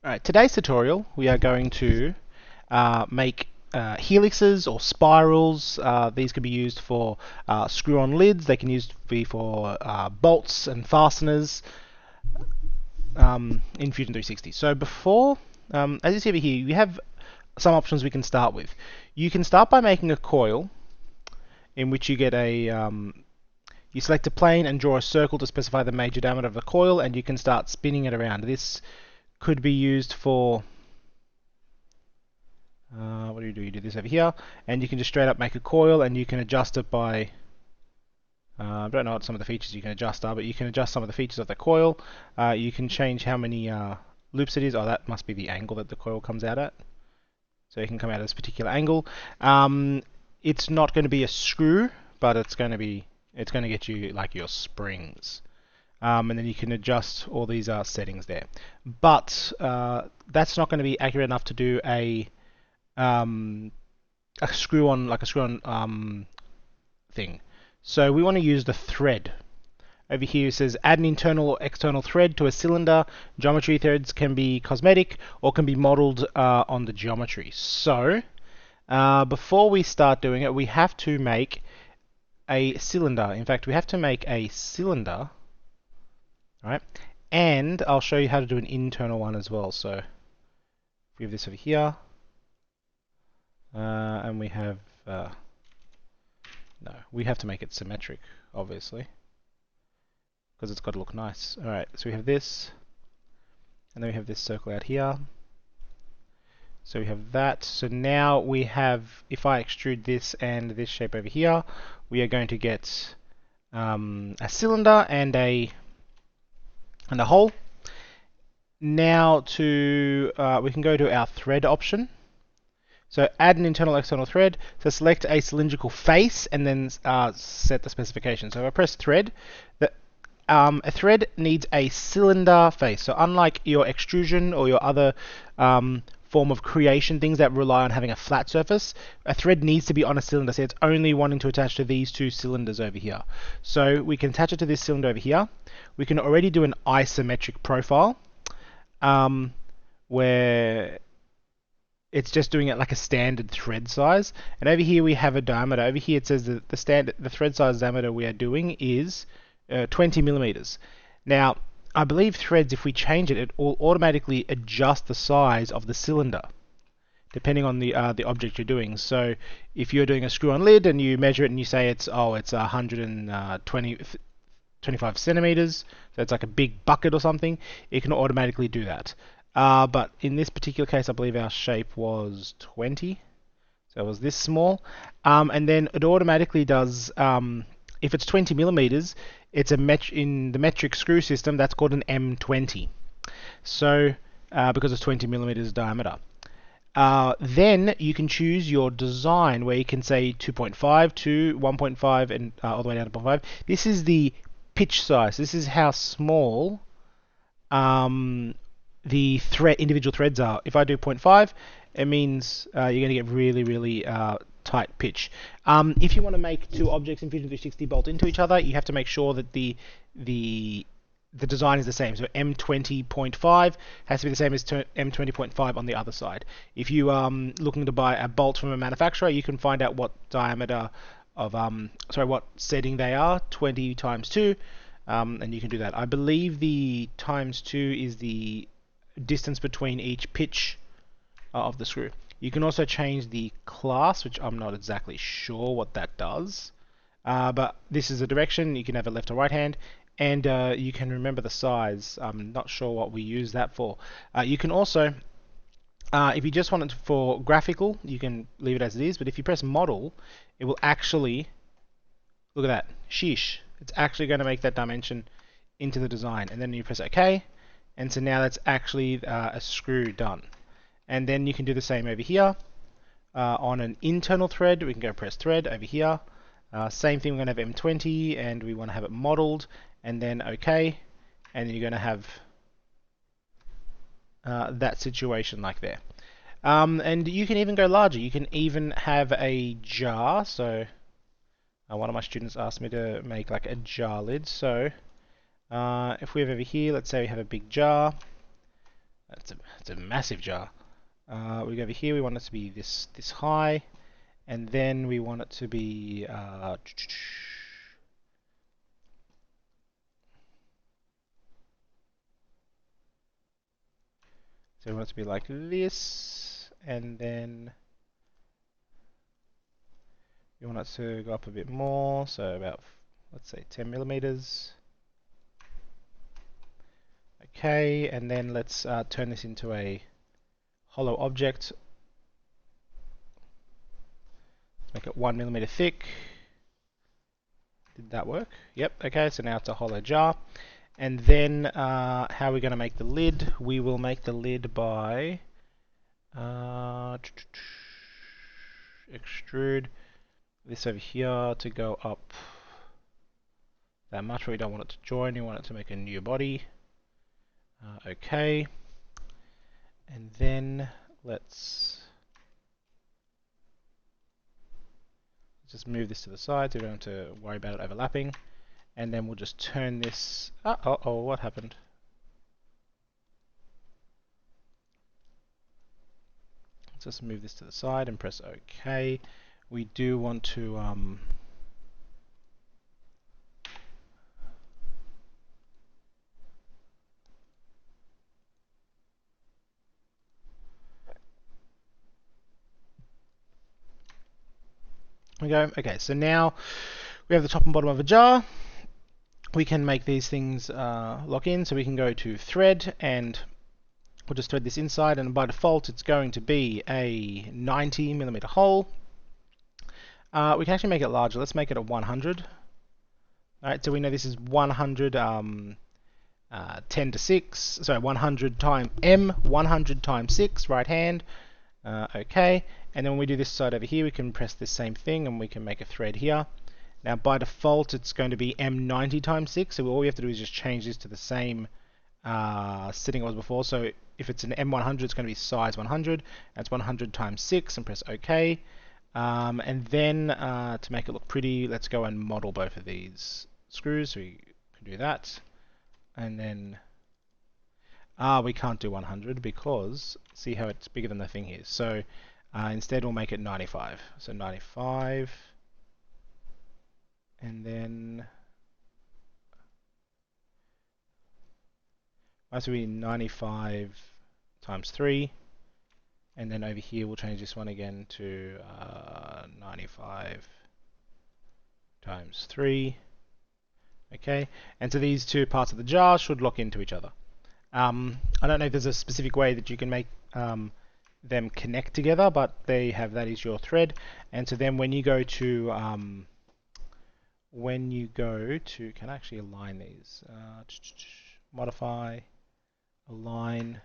Alright, today's tutorial we are going to make helixes or spirals. These can be used for screw-on lids. They can be for bolts and fasteners in Fusion 360. So before, as you see over here, we have some options we can start with. You can start by making a coil in which you get you select a plane and draw a circle to specify the major diameter of the coil, and you can start spinning it around. This could be used for what do? You do this over here, and you can just straight up make a coil, and you can adjust it by I don't know what some of the features you can adjust are, but you can adjust some of the features of the coil. You can change how many loops it is. Oh, that must be the angle that the coil comes out at. So it can come out at this particular angle. It's not going to be a screw, but it's going to get you like your springs. And then you can adjust all these settings there. But that's not going to be accurate enough to do a screw-on thing. So we want to use the thread. Over here it says add an internal or external thread to a cylinder. Geometry threads can be cosmetic or can be modeled on the geometry. So before we start doing it, we have to make a cylinder. In fact, we have to make a cylinder. All right, and I'll show you how to do an internal one as well. So we have this over here. And we have no, we have to make it symmetric, obviously, because it's got to look nice. Alright, so we have this, and then we have this circle out here. So we have that. So now we have, if I extrude this and this shape over here, we are going to get a cylinder and a hole. Now we can go to our thread option. So add an internal external thread. So select a cylindrical face and then set the specification. So if I press thread, a thread needs a cylinder face. So unlike your extrusion or your other form of creation, things that rely on having a flat surface, a thread needs to be on a cylinder. So it's only wanting to attach to these two cylinders over here. So we can attach it to this cylinder over here. We can already do an isometric profile where it's just doing it like a standard thread size. And over here we have a diameter. Over here it says that the thread size diameter we are doing is 20 millimeters. Now, I believe threads, if we change it, it will automatically adjust the size of the cylinder depending on the object you're doing. So if you're doing a screw-on lid and you measure it and you say it's 125 centimeters, so it's like a big bucket or something, it can automatically do that. But in this particular case, I believe our shape was 20, so it was this small. And then it automatically does, if it's 20 millimeters, it's in the metric screw system, that's called an M20. So, because it's 20 millimeters diameter. Then you can choose your design where you can say 2.5 to 1.5 and all the way down to 0.5. This is the pitch size. This is how small the individual threads are. If I do 0.5, it means you're going to get really, really tight pitch. If you want to make two objects in Fusion 360 bolt into each other, you have to make sure that the design is the same. So M20.5 has to be the same as M20.5 on the other side. If you are looking to buy a bolt from a manufacturer, you can find out what diameter of what setting they are, 20 times 2, and you can do that. I believe the times 2 is the distance between each pitch of the screw. You can also change the class, which I'm not exactly sure what that does, but this is a direction. You can have a left or right hand, and you can remember the size. I'm not sure what we use that for. You can also, if you just want it for graphical, you can leave it as it is, but if you press model, it will actually, look at that, sheesh, it's actually going to make that dimension into the design, and then you press OK. And so now that's actually a screw done. And then you can do the same over here. On an internal thread, we can go press thread over here. Same thing, we're going to have M20 and we want to have it modeled, and then OK. And then you're going to have that situation like there. And you can even go larger. You can even have a jar. So one of my students asked me to make like a jar lid. So if we have over here, let's say we have a big jar, That's a massive jar. We go over here. We want it to be this high, and then we want it to be so we want it to be like this, and then we want it to go up a bit more, so about, let's say, 10 millimeters. Okay, and then let's turn this into a hollow object. Let's make it 1 millimeter thick. Did that work? Yep. Okay, so now it's a hollow jar. And then how are we going to make the lid? We will make the lid by extrude this over here to go up that much, but we don't want it to join. We want it to make a new body. Okay. And then let's just move this to the side so we don't have to worry about it overlapping. And then we'll just turn this... oh, what happened? Let's just move this to the side and press OK. We do want to... we go. Okay, so now we have the top and bottom of a jar. We can make these things lock in, so we can go to thread, and we'll just thread this inside, and by default it's going to be a 90 millimeter hole. We can actually make it larger. Let's make it a 100. Alright, so we know this is 100 10 to 6, so 100 times M, 100 times 6, right hand. Okay, and then when we do this side over here, we can press this same thing and we can make a thread here. Now by default it's going to be M90 times 6, so all we have to do is just change this to the same setting it was before. So if it's an M100, it's going to be size 100, that's 100 times 6, and press OK. And then to make it look pretty, let's go and model both of these screws. So we can do that, and then we can't do 100 because see how it's bigger than the thing here. So instead we'll make it 95. So 95, and then this will be 95 times 3, and then over here we'll change this one again to 95 times 3. Okay, and so these two parts of the jar should lock into each other. I don't know if there's a specific way that you can make them connect together, but they have that is your thread. And so then when you go to can I actually align these? Modify, align.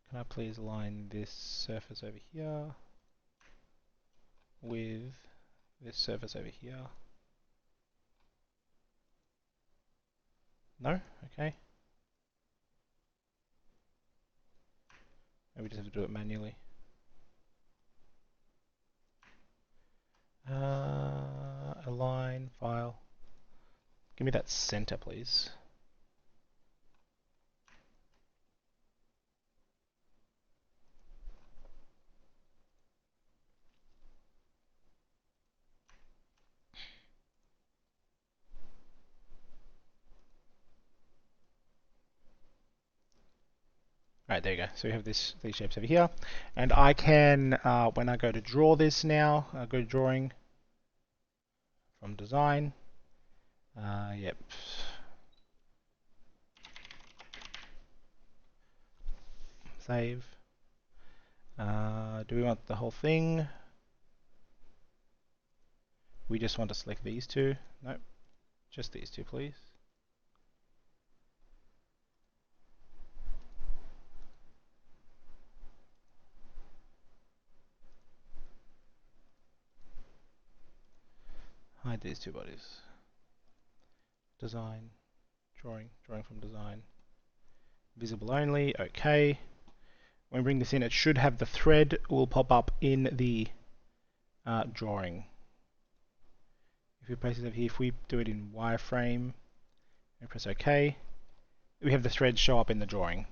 Can I please align this surface over here with this surface over here? No? Okay. Maybe we just have to do it manually. Align, file. Give me that center, please. Alright, there you go. So we have these shapes over here. And I can, when I go to draw this now, go to drawing from design. Yep. Save. Do we want the whole thing? We just want to select these two. Nope. Just these two, please. Hide these two bodies. Design, drawing from design. Visible only, okay. When we bring this in, it should have the thread will pop up in the drawing. If we place it over here, if we do it in wireframe and press OK, we have the thread show up in the drawing.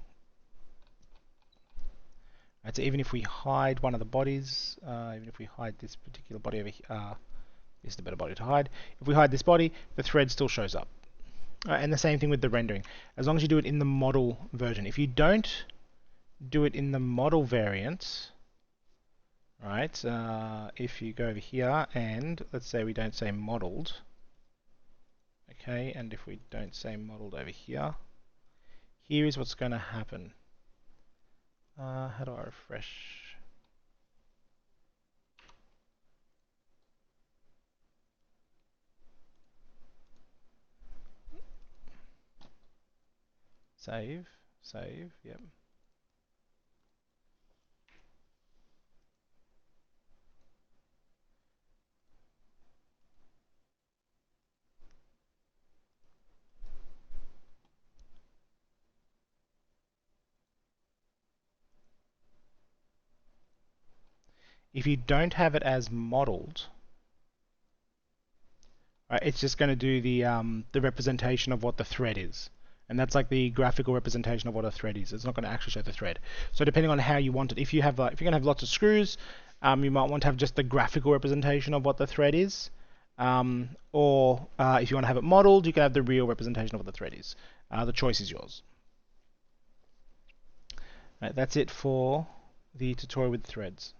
Right, so even if we hide one of the bodies, even if we hide this particular body over here, this is the better body to hide. If we hide this body, the thread still shows up. And the same thing with the rendering. As long as you do it in the model version. If you don't do it in the model variant, right? If you go over here and let's say we don't say modeled, okay, and if we don't say modeled over here, here is what's going to happen. How do I refresh? Save, yep. If you don't have it as modeled, right, it's just going to do the representation of what the thread is. And that's like the graphical representation of what a thread is. It's not going to actually show the thread. So depending on how you want it, if you have if you're going to have lots of screws, you might want to have just the graphical representation of what the thread is. Or if you want to have it modeled, you can have the real representation of what the thread is. The choice is yours. Right, that's it for the tutorial with threads.